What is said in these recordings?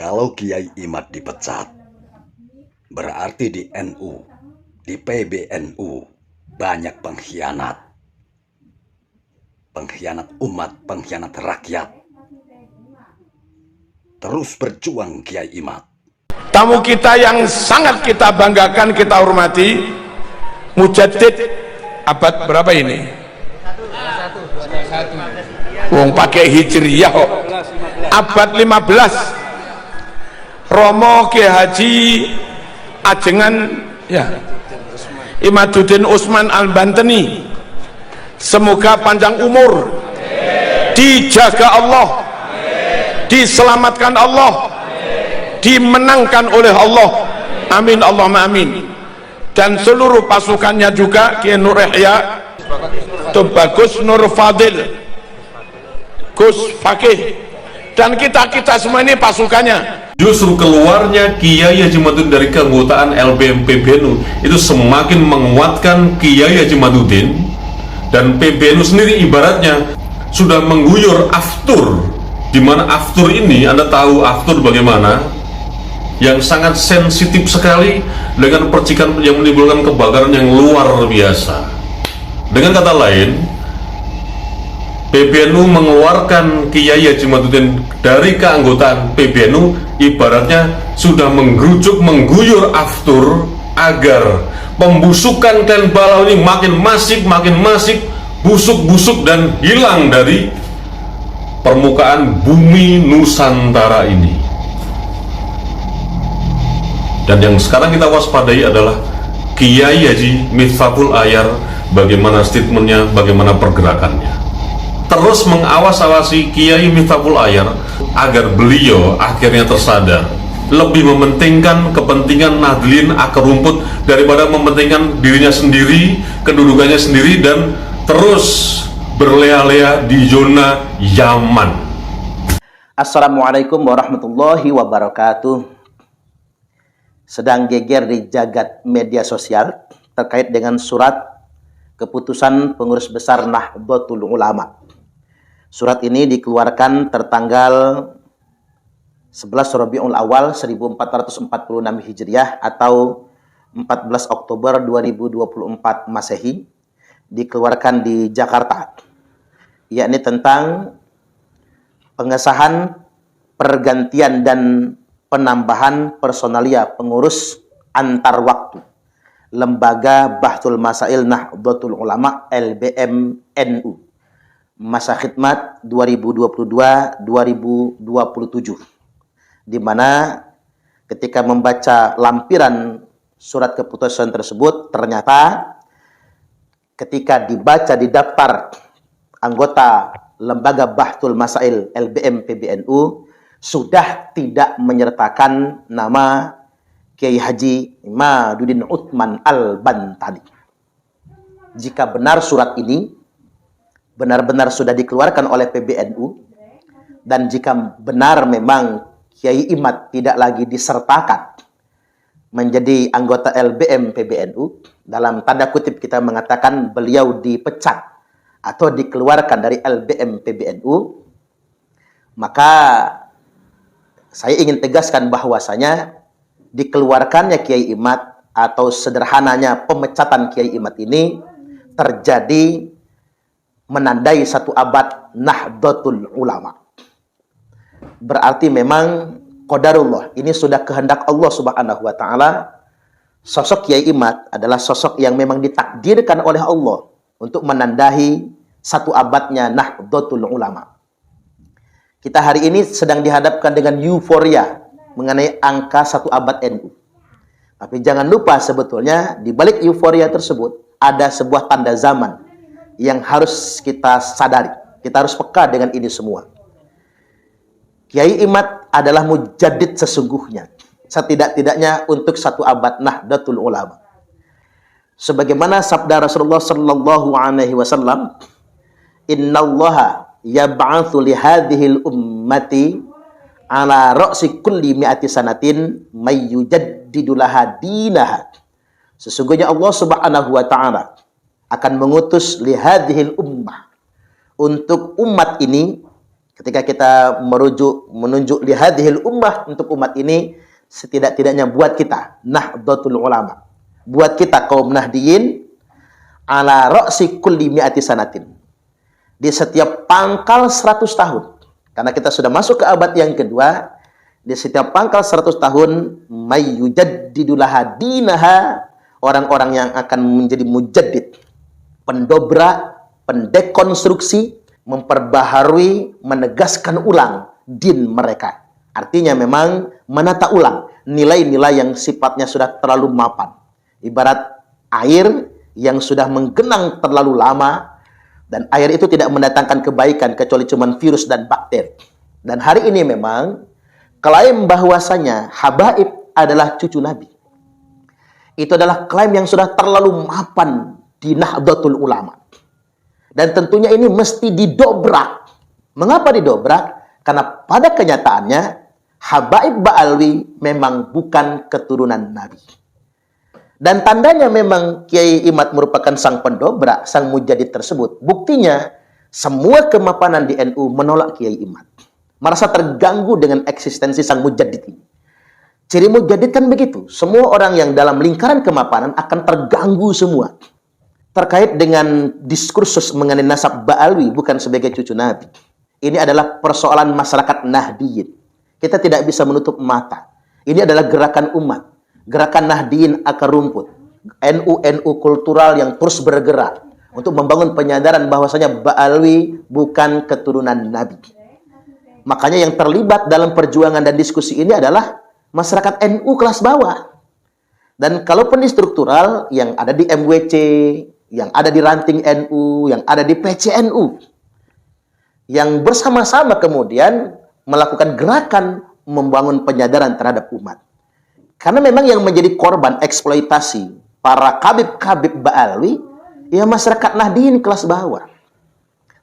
Kalau Kiai Imad dipecat, berarti di NU, di PBNU banyak pengkhianat. Pengkhianat umat, pengkhianat rakyat. Terus berjuang Kiai Imad. Tamu kita yang sangat kita banggakan, kita hormati, Mujaddid abad berapa ini? Wong pakai hijriyah kok. Abad 15. Romo Kiai Haji Ajengan ya, Imaduddin Usman Al-Banteni, semoga panjang umur, dijaga Allah, diselamatkan Allah, dimenangkan oleh Allah, amin Allahumma amin. Dan seluruh pasukannya juga, Kiai Nur Yahya, Bagus Nur Fadil, Gus Fakih, dan kita semua ini pasukannya. Justru keluarnya Kiai Haji Imaduddin dari keanggotaan LBM PBNU itu semakin menguatkan Kiai Haji Imaduddin, dan PBNU sendiri ibaratnya sudah mengguyur aftur, di mana aftur ini, Anda tahu aftur bagaimana, yang sangat sensitif sekali dengan percikan yang menimbulkan kebakaran yang luar biasa. Dengan kata lain, PBNU mengeluarkan Kiai Haji Imaduddin dari keanggotaan PBNU ibaratnya sudah mengguyur aftur agar pembusukan Klan Balau ini makin masif, busuk dan hilang dari permukaan bumi Nusantara ini. Dan yang sekarang kita waspadai adalah Kiai Haji Miftahul Ayar, bagaimana statementnya, bagaimana pergerakannya. Terus mengawas-awasi Kiai Miftahul Ayar agar beliau akhirnya tersadar, lebih mementingkan kepentingan Nahdlin akar rumput daripada mementingkan dirinya sendiri, kedudukannya sendiri, dan terus berlea-lea di zona Yaman. Assalamualaikum warahmatullahi wabarakatuh. Sedang geger di jagat media sosial terkait dengan surat keputusan pengurus besar Nahdlatul Ulama. Surat ini dikeluarkan tertanggal 11 Rabiul Awal 1446 Hijriah atau 14 Oktober 2024 Masehi, dikeluarkan di Jakarta, yakni tentang pengesahan pergantian dan penambahan personalia pengurus antar waktu Lembaga Bahthul Masail Nahdlatul Ulama LBM NU masa khidmat 2022-2027, di mana ketika membaca lampiran surat keputusan tersebut, ternyata ketika dibaca di daftar anggota Lembaga Bahthul Masail LBM PBNU sudah tidak menyertakan nama Kiai Haji Imaduddin Utsman Al-Bantani. Jika benar surat ini benar-benar sudah dikeluarkan oleh PBNU, dan jika benar memang Kiai Imad tidak lagi disertakan menjadi anggota LBM PBNU, dalam tanda kutip kita mengatakan beliau dipecat atau dikeluarkan dari LBM PBNU, maka saya ingin tegaskan bahwasanya dikeluarkannya Kiai Imad atau sederhananya pemecatan Kiai Imad ini terjadi menandai satu abad Nahdlatul Ulama. Berarti memang qadarullah, ini sudah kehendak Allah Subhanahu wa taala. Sosok Kiai Imad adalah sosok yang memang ditakdirkan oleh Allah untuk menandai satu abadnya Nahdlatul Ulama. Kita hari ini sedang dihadapkan dengan euforia mengenai angka satu abad NU. Tapi jangan lupa sebetulnya di balik euforia tersebut ada sebuah tanda zaman yang harus kita sadari. Kita harus peka dengan ini semua. Kiai Imad adalah mujaddid sesungguhnya, setidak-tidaknya untuk satu abad Nahdlatul Ulama. Sebagaimana sabda Rasulullah sallallahu alaihi wasallam, "Innallaha yab'atsu li hadhil ummati ala ra'si kulli mi'ati sanatin may yujaddidu laha dinaha." Sesungguhnya Allah Subhanahu wa taala akan mengutus li hadhil ummah, untuk umat ini Ketika kita menunjuk li hadhil ummah, untuk umat ini, setidak-tidaknya buat kita Nahdlatul Ulama, buat kita kaum Nahdiyin, ala ra'si kulli mi'ati sanatin, di setiap pangkal 100 tahun. Karena kita sudah masuk ke abad yang kedua, di setiap pangkal 100 tahun, mayyujaddidu laha dinaha, orang-orang yang akan menjadi mujaddid, pendobrak, pendekonstruksi, memperbaharui, menegaskan ulang din mereka. Artinya memang menata ulang nilai-nilai yang sifatnya sudah terlalu mapan. Ibarat air yang sudah menggenang terlalu lama, dan air itu tidak mendatangkan kebaikan kecuali cuma virus dan bakteri. Dan hari ini memang klaim bahwasanya habaib adalah cucu Nabi, itu adalah klaim yang sudah terlalu mapan di Nahdlatul Ulama. Dan tentunya ini mesti didobrak. Mengapa didobrak? Karena pada kenyataannya habaib Ba'alwi memang bukan keturunan Nabi. Dan tandanya memang Kiai Imad merupakan sang pendobrak, sang mujadid tersebut. Buktinya semua kemapanan di NU menolak Kiai Imad, merasa terganggu dengan eksistensi sang mujadid ini. Ciri mujadid kan begitu. Semua orang yang dalam lingkaran kemapanan akan terganggu semua terkait dengan diskursus mengenai nasab Ba'alwi bukan sebagai cucu Nabi. Ini adalah persoalan masyarakat Nahdiyin. Kita tidak bisa menutup mata. Ini adalah gerakan umat, gerakan Nahdiyin akar rumput, NU kultural yang terus bergerak untuk membangun penyadaran bahwasanya Ba'alwi bukan keturunan Nabi. Makanya yang terlibat dalam perjuangan dan diskusi ini adalah masyarakat NU kelas bawah. Dan kalaupun di struktural, yang ada di MWC, yang ada di ranting NU, yang ada di PCNU, yang bersama-sama kemudian melakukan gerakan membangun penyadaran terhadap umat. Karena memang yang menjadi korban eksploitasi para kabib-kabib Ba'alwi, ya masyarakat Nahdiyin kelas bawah.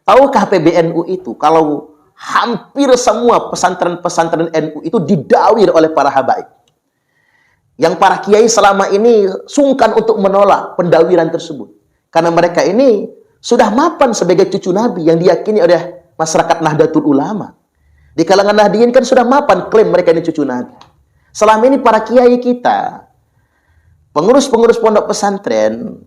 Tahukah PBNU itu kalau hampir semua pesantren-pesantren NU itu didawir oleh para habaib, yang para kiai selama ini sungkan untuk menolak pendawiran tersebut. Karena mereka ini sudah mapan sebagai cucu Nabi yang diyakini oleh masyarakat Nahdlatul Ulama. Di kalangan Nahdiyin kan sudah mapan klaim mereka ini cucu Nabi. Selama ini para kiai kita, pengurus-pengurus pondok pesantren,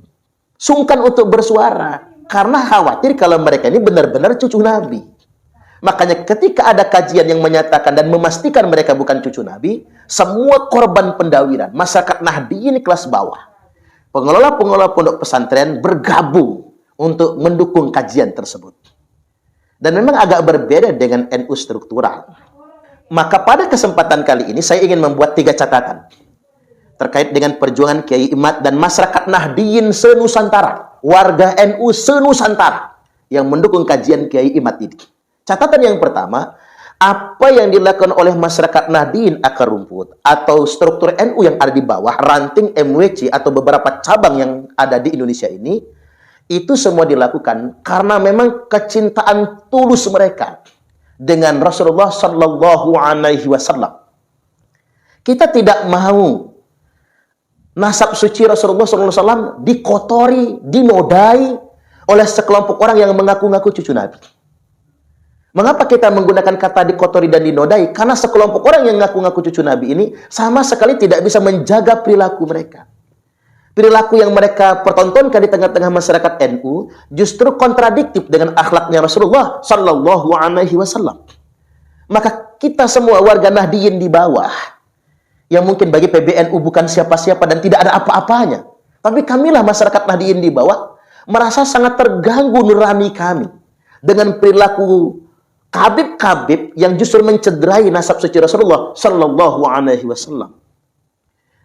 sungkan untuk bersuara karena khawatir kalau mereka ini benar-benar cucu Nabi. Makanya ketika ada kajian yang menyatakan dan memastikan mereka bukan cucu Nabi, semua korban pendawiran, masyarakat Nahdiyin kelas bawah, pengelola-pengelola pondok pesantren bergabung untuk mendukung kajian tersebut. Dan memang agak berbeda dengan NU struktural. Maka pada kesempatan kali ini saya ingin membuat 3 catatan terkait dengan perjuangan Kiai Imad dan masyarakat Nahdiyin se-Nusantara, warga NU se-Nusantara yang mendukung kajian Kiai Imad ini. Catatan yang pertama, apa yang dilakukan oleh masyarakat Nahdiyin akar rumput atau struktur NU yang ada di bawah, ranting MWC atau beberapa cabang yang ada di Indonesia ini, itu semua dilakukan karena memang kecintaan tulus mereka dengan Rasulullah Sallallahu Alaihi Wasallam. Kita tidak mau nasab suci Rasulullah Sallallahu Alaihi Wasallam dikotori, dinodai oleh sekelompok orang yang mengaku-ngaku cucu Nabi. Mengapa kita menggunakan kata dikotori dan dinodai? Karena sekelompok orang yang ngaku-ngaku cucu Nabi ini sama sekali tidak bisa menjaga perilaku mereka. Perilaku yang mereka pertontonkan di tengah-tengah masyarakat NU justru kontradiktif dengan akhlaknya Rasulullah Sallallahu Alaihi Wasallam. Maka kita semua warga Nahdiyin di bawah, yang mungkin bagi PBNU bukan siapa-siapa dan tidak ada apa-apanya, tapi kamilah masyarakat Nahdiyin di bawah merasa sangat terganggu nurani kami dengan perilaku kabib-kabib yang justru mencederai nasab suci Rasulullah Sallallahu Alaihi Wasallam.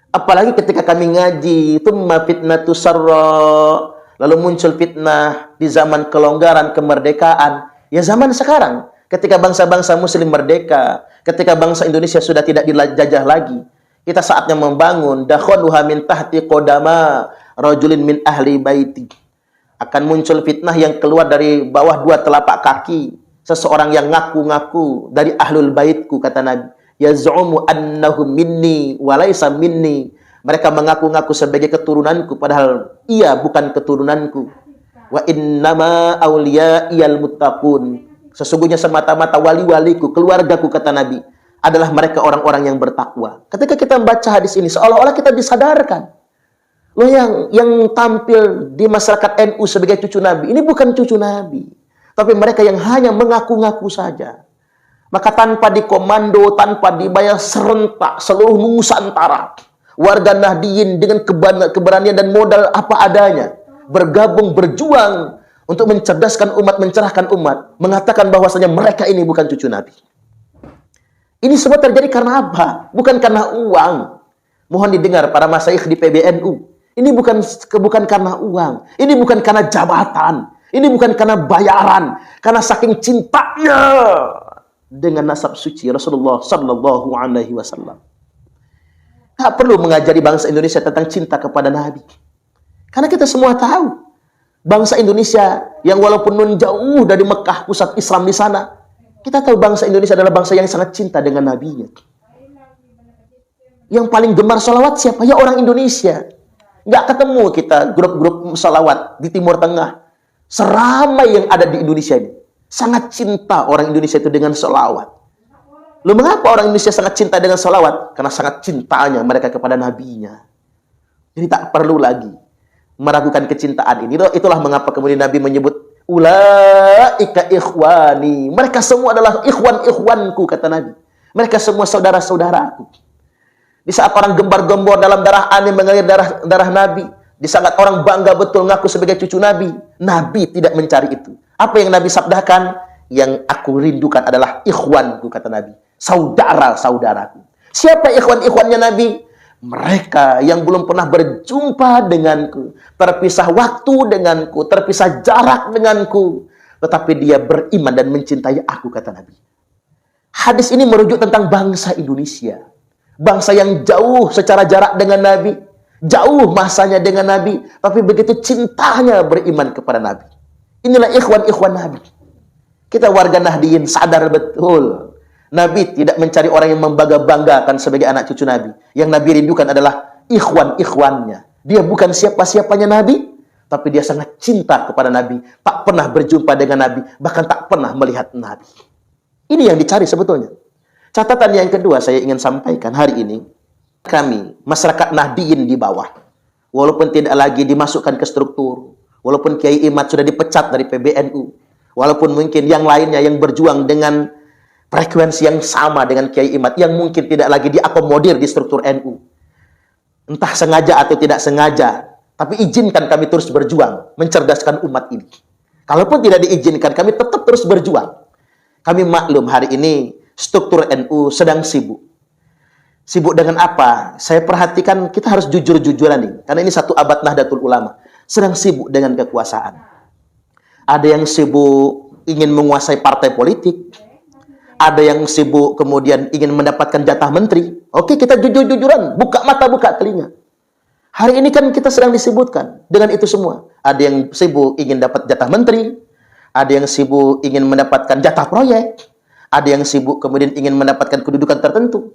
Apalagi ketika kami ngaji, tumma fitnatu sarra, lalu muncul fitnah di zaman kelonggaran, kemerdekaan. Ya zaman sekarang, ketika bangsa-bangsa muslim merdeka, ketika bangsa Indonesia sudah tidak dijajah lagi, kita saatnya membangun dakhaluha min tahti qodama rajulin min ahli baiti. Akan muncul fitnah yang keluar dari bawah 2 telapak kaki seseorang yang ngaku-ngaku dari ahlul baitku, kata Nabi. Yaz'umu annahu minni wa laisa minni. Mereka mengaku-ngaku sebagai keturunanku padahal ia bukan keturunanku. Wa innama awliya'iyal muttaqun. Sesungguhnya semata-mata wali-waliku, keluargaku, kata Nabi, adalah mereka orang-orang yang bertakwa. Ketika kita membaca hadis ini, seolah-olah kita disadarkan. Loh, yang tampil di masyarakat NU sebagai cucu Nabi, ini bukan cucu Nabi. Tapi mereka yang hanya mengaku-ngaku saja. Maka tanpa dikomando, tanpa dibayar, serentak seluruh Nusantara, warga Nahdiyin dengan keberanian dan modal apa adanya, bergabung, berjuang untuk mencerdaskan umat, mencerahkan umat, mengatakan bahwasanya mereka ini bukan cucu Nabi. Ini semua terjadi karena apa? Bukan karena uang. Mohon didengar para masyayikh di PBNU. Ini bukan karena uang. Ini bukan karena jabatan. Ini bukan karena bayaran. Karena saking cintanya dengan nasab suci Rasulullah Sallallahu Alaihi Wasallam. Tak perlu mengajari bangsa Indonesia tentang cinta kepada Nabi. Karena kita semua tahu bangsa Indonesia yang walaupun nun jauh dari Mekah, pusat Islam di sana, kita tahu bangsa Indonesia adalah bangsa yang sangat cinta dengan Nabi-Nya. Yang paling gemar salawat siapa? Ya orang Indonesia. Nggak ketemu kita grup-grup salawat di Timur Tengah seramai yang ada di Indonesia ini. Sangat cinta orang Indonesia itu dengan salawat. Lalu mengapa orang Indonesia sangat cinta dengan salawat? Karena sangat cintanya mereka kepada Nabi-Nya. Jadi tak perlu lagi meragukan kecintaan ini. Itulah mengapa kemudian Nabi menyebut ulaika ikhwani. Mereka semua adalah ikhwan-ikhwanku, kata Nabi. Mereka semua saudara-saudaraku. Di saat orang gembar-gembor dalam darah Ani mengalir darah Nabi, di saat orang bangga betul ngaku sebagai cucu Nabi, Nabi tidak mencari itu. Apa yang Nabi sabdakan? Yang aku rindukan adalah ikhwanku, kata Nabi. Saudara-saudaraku. Siapa ikhwan-ikhwannya Nabi? Mereka yang belum pernah berjumpa denganku, terpisah waktu denganku, terpisah jarak denganku, tetapi dia beriman dan mencintai aku, kata Nabi. Hadis ini merujuk tentang bangsa Indonesia. Bangsa yang jauh secara jarak dengan Nabi, jauh masanya dengan Nabi, tapi begitu cintanya beriman kepada Nabi. Inilah ikhwan-ikhwan Nabi. Kita warga Nahdiyin sadar betul, Nabi tidak mencari orang yang membangga-banggakan sebagai anak cucu Nabi. Yang Nabi rindukan adalah ikhwan-ikhwannya. Dia bukan siapa-siapanya Nabi, tapi dia sangat cinta kepada Nabi. Tak pernah berjumpa dengan Nabi, bahkan tak pernah melihat Nabi. Ini yang dicari sebetulnya. Catatan yang kedua saya ingin sampaikan hari ini. Kami, masyarakat Nahdiyin di bawah, walaupun tidak lagi dimasukkan ke struktur, walaupun Kiai Imad sudah dipecat dari PBNU, walaupun mungkin yang lainnya yang berjuang dengan frekuensi yang sama dengan Kiai Imad, yang mungkin tidak lagi diakomodir di struktur NU. Entah sengaja atau tidak sengaja, tapi izinkan kami terus berjuang, mencerdaskan umat ini. Kalaupun tidak diizinkan, kami tetap terus berjuang. Kami maklum hari ini, struktur NU sedang sibuk. Sibuk dengan apa? Saya perhatikan kita harus jujur-jujuran nih. Karena ini satu abad Nahdlatul Ulama. Sedang sibuk dengan kekuasaan. Ada yang sibuk ingin menguasai partai politik. Ada yang sibuk kemudian ingin mendapatkan jatah menteri. Oke, kita jujur-jujuran. Buka mata, buka telinga. Hari ini kan kita sedang disebutkan dengan itu semua. Ada yang sibuk ingin dapat jatah menteri. Ada yang sibuk ingin mendapatkan jatah proyek. Ada yang sibuk kemudian ingin mendapatkan kedudukan tertentu.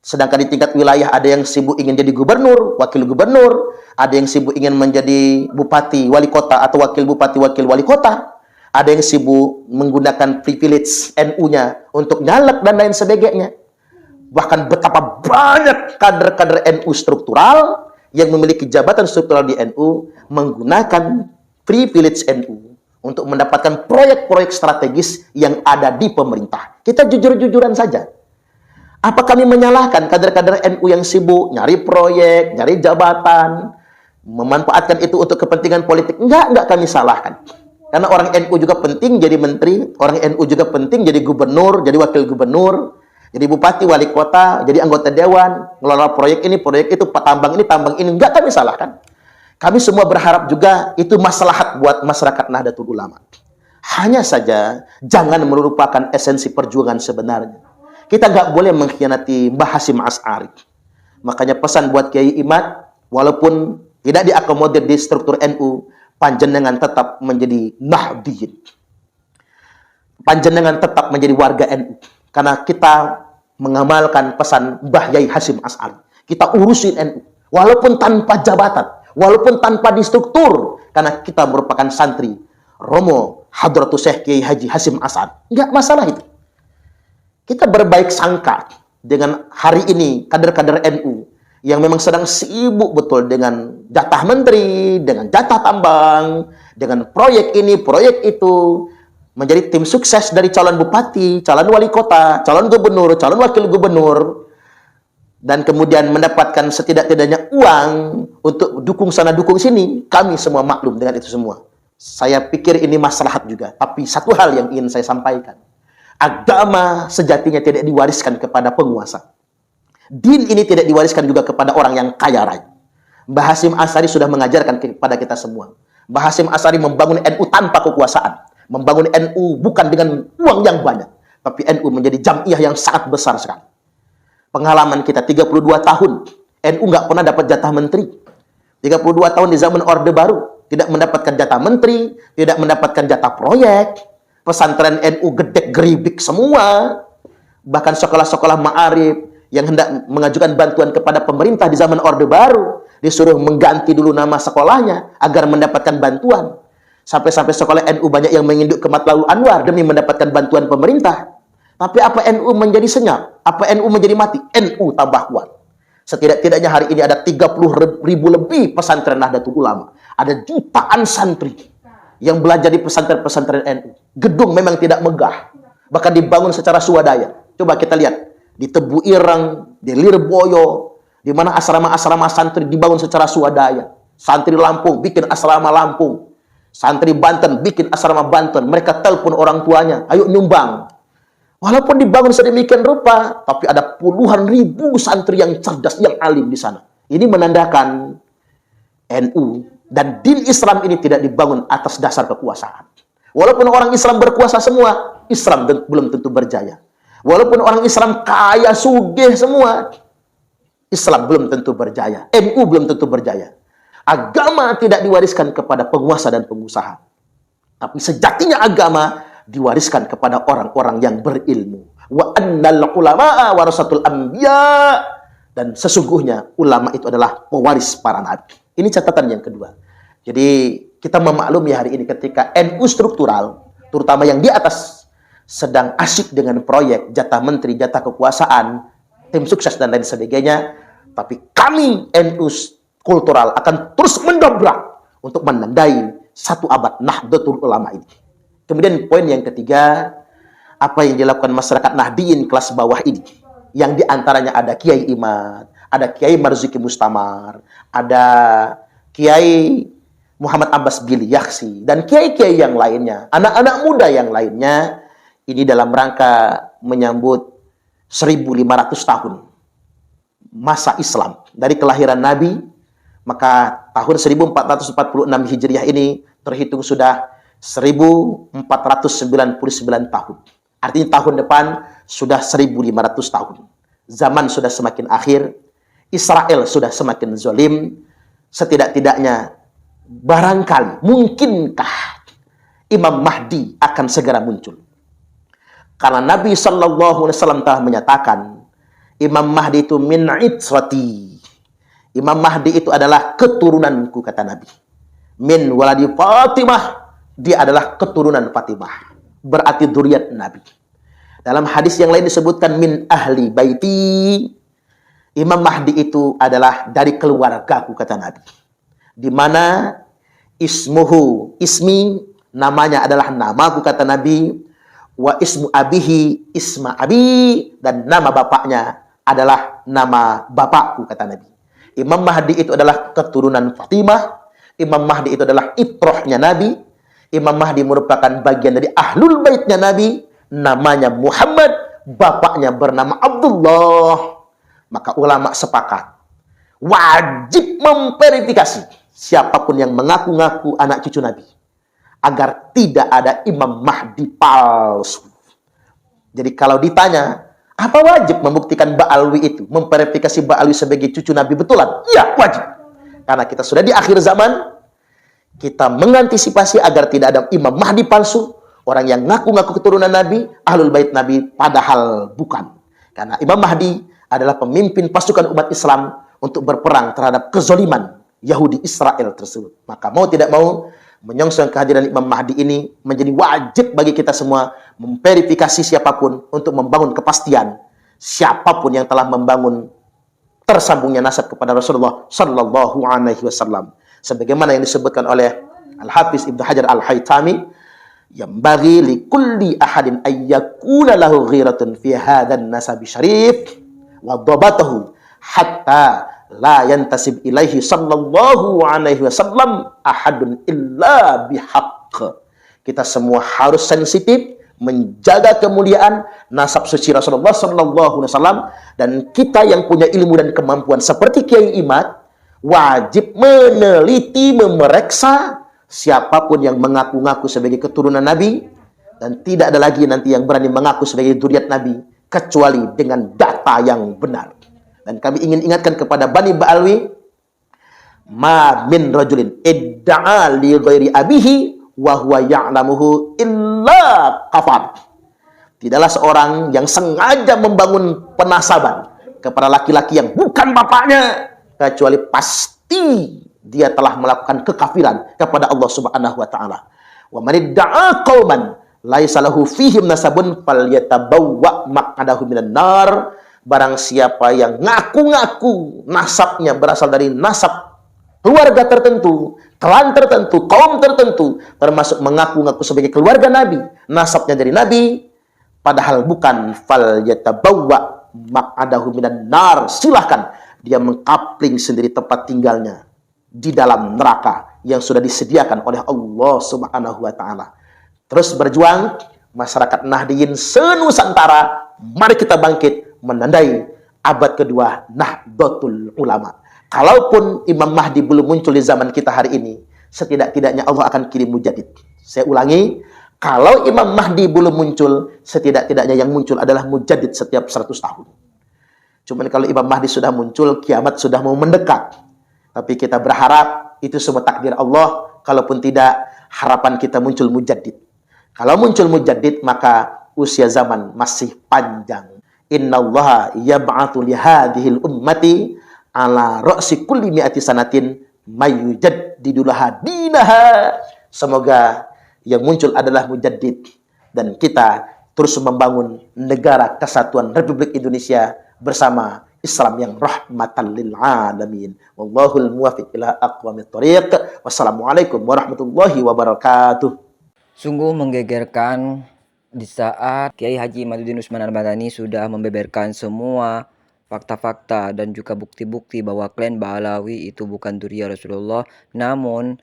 Sedangkan di tingkat wilayah ada yang sibuk ingin jadi gubernur, wakil gubernur. Ada yang sibuk ingin menjadi bupati, wali kota, atau wakil bupati, wakil wali kota. Ada yang sibuk menggunakan privilege NU-nya untuk nyalek dan lain sebagainya. Bahkan betapa banyak kader-kader NU struktural yang memiliki jabatan struktural di NU menggunakan privilege NU untuk mendapatkan proyek-proyek strategis yang ada di pemerintah. Kita jujur-jujuran saja. Apa kami menyalahkan kader-kader NU yang sibuk nyari proyek, nyari jabatan, memanfaatkan itu untuk kepentingan politik? Enggak kami salahkan. Karena orang NU juga penting jadi menteri, orang NU juga penting jadi gubernur, jadi wakil gubernur, jadi bupati, wali kota, jadi anggota dewan, ngelola proyek ini, proyek itu, tambang ini, enggak kami salahkan. Kami semua berharap juga itu maslahat buat masyarakat Nahdlatul Ulama. Hanya saja, jangan melupakan esensi perjuangan sebenarnya. Kita nggak boleh mengkhianati Mbah Hasyim Asy'ari. Makanya pesan buat Kiai Imad, walaupun tidak diakomodir di struktur NU, panjenengan tetap menjadi Nahdiyin. Panjenengan tetap menjadi warga NU. Karena kita mengamalkan pesan Mbah Yai Hasyim Asy'ari. Kita urusin NU. Walaupun tanpa jabatan. Walaupun tanpa di struktur. Karena kita merupakan santri Romo Hadratus Syekh Kiai Haji Hasyim As'ad. Enggak masalah itu. Kita berbaik sangka dengan hari ini kader-kader NU yang memang sedang sibuk betul dengan jatah menteri, dengan jatah tambang, dengan proyek ini, proyek itu, menjadi tim sukses dari calon bupati, calon wali kota, calon gubernur, calon wakil gubernur, dan kemudian mendapatkan setidak-tidaknya uang untuk dukung sana dukung sini. Kami semua maklum dengan itu semua. Saya pikir ini maslahat juga. Tapi satu hal yang ingin saya sampaikan. Agama sejatinya tidak diwariskan kepada penguasa. Din ini tidak diwariskan juga kepada orang yang kaya raya. Mbah Hasyim Asy'ari sudah mengajarkan kepada kita semua. Mbah Hasyim Asy'ari membangun NU tanpa kekuasaan. Membangun NU bukan dengan uang yang banyak. Tapi NU menjadi jamiah yang sangat besar sekali. Pengalaman kita 32 tahun. NU nggak pernah dapat jatah menteri. 32 tahun di zaman Orde Baru. Tidak mendapatkan jatah menteri. Tidak mendapatkan jatah proyek. Pesantren NU gedek geribik semua. Bahkan sekolah-sekolah ma'arif yang hendak mengajukan bantuan kepada pemerintah di zaman Orde Baru, disuruh mengganti dulu nama sekolahnya agar mendapatkan bantuan. Sampai-sampai sekolah NU banyak yang menginduk ke Matlaul Anwar demi mendapatkan bantuan pemerintah. Tapi apa NU menjadi senyap? Apa NU menjadi mati? NU tambah kuat. Setidak-tidaknya hari ini ada 30.000 lebih pesantren Nahdlatul Ulama. Ada jutaan santri yang belajar di pesantren-pesantren NU. Gedung memang tidak megah. Bahkan dibangun secara swadaya. Coba kita lihat. Di Tebu Ireng, di Lirboyo, di mana asrama-asrama santri dibangun secara swadaya. Santri Lampung bikin asrama Lampung. Santri Banten bikin asrama Banten. Mereka telepon orang tuanya, ayo nyumbang. Walaupun dibangun sedemikian rupa, tapi ada puluhan ribu santri yang cerdas, yang alim di sana. Ini menandakan NU dan din Islam ini tidak dibangun atas dasar kekuasaan. Walaupun orang Islam berkuasa semua, Islam belum tentu berjaya. Walaupun orang Islam kaya, sugih semua, Islam belum tentu berjaya. NU belum tentu berjaya. Agama tidak diwariskan kepada penguasa dan pengusaha. Tapi sejatinya agama diwariskan kepada orang-orang yang berilmu. Wa annal ulama'a warasatul anbiya. Dan sesungguhnya ulama itu adalah pewaris para nabi. Ini catatan yang kedua. Jadi kita memaklumi hari ini ketika NU struktural, terutama yang di atas, sedang asyik dengan proyek, jatah menteri, jatah kekuasaan, tim sukses dan lain sebagainya. Tapi kami NU kultural akan terus mendobrak untuk menandai satu abad Nahdlatul Ulama ini. Kemudian poin yang ketiga, apa yang dilakukan masyarakat Nahdiyin kelas bawah ini. Yang diantaranya ada Kiai Imad, ada Kiai Marzuki Mustamar, ada Kiai Muhammad Abbas Gili Yaksi, dan kiai-kiai yang lainnya, anak-anak muda yang lainnya. Ini dalam rangka menyambut 1.500 tahun masa Islam. Dari kelahiran Nabi, maka tahun 1446 Hijriah ini terhitung sudah 1499 tahun. Artinya tahun depan sudah 1.500 tahun. Zaman sudah semakin akhir, Israel sudah semakin zalim. Setidak-tidaknya, barangkali, mungkinkah Imam Mahdi akan segera muncul. Karena Nabi SAW telah menyatakan, Imam Mahdi itu min itrati. Imam Mahdi itu adalah keturunanku, kata Nabi. Min waladi Fatimah. Dia adalah keturunan Fatimah. Berarti dzurriyyat Nabi. Dalam hadis yang lain disebutkan min ahli baiti. Imam Mahdi itu adalah dari keluargaku, kata Nabi. Di mana ismi, namanya adalah namaku, kata Nabi. Wa ismu abihi isma abi, dan nama bapaknya adalah nama bapakku, kata Nabi. Imam Mahdi itu adalah keturunan Fatimah. Imam Mahdi itu adalah itrohnya Nabi. Imam Mahdi merupakan bagian dari ahlul baitnya Nabi. Namanya Muhammad, bapaknya bernama Abdullah. Maka ulama sepakat, wajib memverifikasi siapapun yang mengaku-ngaku anak cucu Nabi, agar tidak ada Imam Mahdi palsu. Jadi kalau ditanya, apa wajib membuktikan Ba'alwi itu? Memverifikasi Ba'alwi sebagai cucu Nabi betulan? Iya, wajib. Karena kita sudah di akhir zaman, kita mengantisipasi agar tidak ada Imam Mahdi palsu, orang yang ngaku-ngaku keturunan Nabi, ahlul bait Nabi, padahal bukan. Karena Imam Mahdi adalah pemimpin pasukan umat Islam untuk berperang terhadap kezaliman Yahudi Israel tersebut. Maka mau tidak mau, menyongsong kehadiran Imam Mahdi ini menjadi wajib bagi kita semua memverifikasi siapapun untuk membangun kepastian siapapun yang telah membangun tersambungnya nasab kepada Rasulullah Sallallahu Alaihi Wasallam. Sebagaimana yang disebutkan oleh Al-Hafiz Ibnu Hajar Al-Haytami, yang bagi li kulli ahadin ayyakuna lahu ghiratun fi hadzal nasabi syarif wa dhabatahu hatta la yantasib ilaihi sallallahu alaihi wasallam ahadun illa bihaq. Kita semua harus sensitif menjaga kemuliaan nasab suci Rasulullah sallallahu alaihi wasallam, dan kita yang punya ilmu dan kemampuan seperti Kiai Imad wajib meneliti, memeriksa siapapun yang mengaku-ngaku sebagai keturunan Nabi, dan tidak ada lagi nanti yang berani mengaku sebagai zuriat Nabi kecuali dengan data yang benar. Dan kami ingin ingatkan kepada Bani Ba'alwi, ma min rajulin idda'a li ghairi abihi wa huwa ya'lamuhu illa kafar. Tidaklah seorang yang sengaja membangun penasaban kepada laki-laki yang bukan bapaknya, kecuali pasti dia telah melakukan kekafiran kepada Allah Subhanahu wa taala. Wa man idda'a qauman laisa lahu fihim nasabun falyatabawwa maq'adahu minan nar. Barang siapa yang ngaku-ngaku nasabnya berasal dari nasab keluarga tertentu, klan tertentu, kaum tertentu, termasuk mengaku-ngaku sebagai keluarga Nabi, nasabnya dari Nabi, padahal bukan, fal yatabawwa maq'adahu minan nar, silahkan dia mengkapling sendiri tempat tinggalnya di dalam neraka yang sudah disediakan oleh Allah Subhanahu wa taala. Terus berjuang masyarakat Nahdiyin senusantara, mari kita bangkit menandai abad kedua Nahdlatul Ulama. Kalaupun Imam Mahdi belum muncul di zaman kita hari ini, setidak-tidaknya Allah akan kirim mujaddid. Saya ulangi, kalau Imam Mahdi belum muncul, setidak-tidaknya yang muncul adalah mujaddid setiap 100 tahun. Cuman kalau Imam Mahdi sudah muncul, kiamat sudah mau mendekat. Tapi kita berharap itu semua takdir Allah. Kalaupun tidak, harapan kita muncul mujaddid. Kalau muncul mujaddid, maka usia zaman masih panjang. Innallaha yab'atu li hadhil ummati ala ra'si kulli mi'ati sanatin mayyujaddidulaha dinaha. Semoga yang muncul adalah mujaddid, dan kita terus membangun negara kesatuan Republik Indonesia bersama Islam yang rahmatan lil alamin. Wallahul muwaffiq ila aqwamit thoriq. Wassalamualaikum warahmatullahi wabarakatuh. Sungguh menggegerkan di saat Kiai Haji Imaduddin Usman Al-Bantani sudah membeberkan semua fakta-fakta dan juga bukti-bukti bahwa klan Ba'alawi itu bukan dzurriyyah Rasulullah. Namun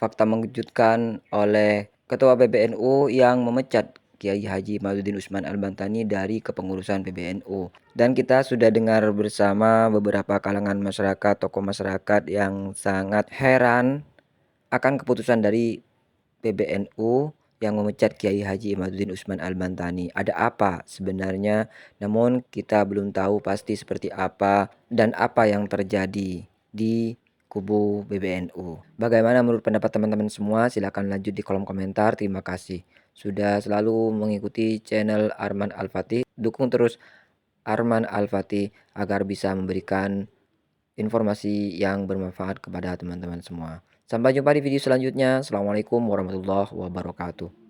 fakta mengejutkan oleh Ketua PBNU yang memecat Kiai Haji Imaduddin Usman Al-Bantani dari kepengurusan PBNU. Dan kita sudah dengar bersama beberapa kalangan masyarakat, tokoh masyarakat yang sangat heran akan keputusan dari PBNU yang memecat Kiai Haji Imaduddin Usman Al-Bantani. Ada apa sebenarnya? Namun kita belum tahu pasti seperti apa dan apa yang terjadi di kubu PBNU. Bagaimana menurut pendapat teman-teman semua? Silahkan lanjut di kolom komentar. Terima kasih sudah selalu mengikuti channel Arman Al-Fatih. Dukung terus Arman Al-Fatih agar bisa memberikan informasi yang bermanfaat kepada teman-teman semua. Sampai jumpa di video selanjutnya. Assalamualaikum warahmatullahi wabarakatuh.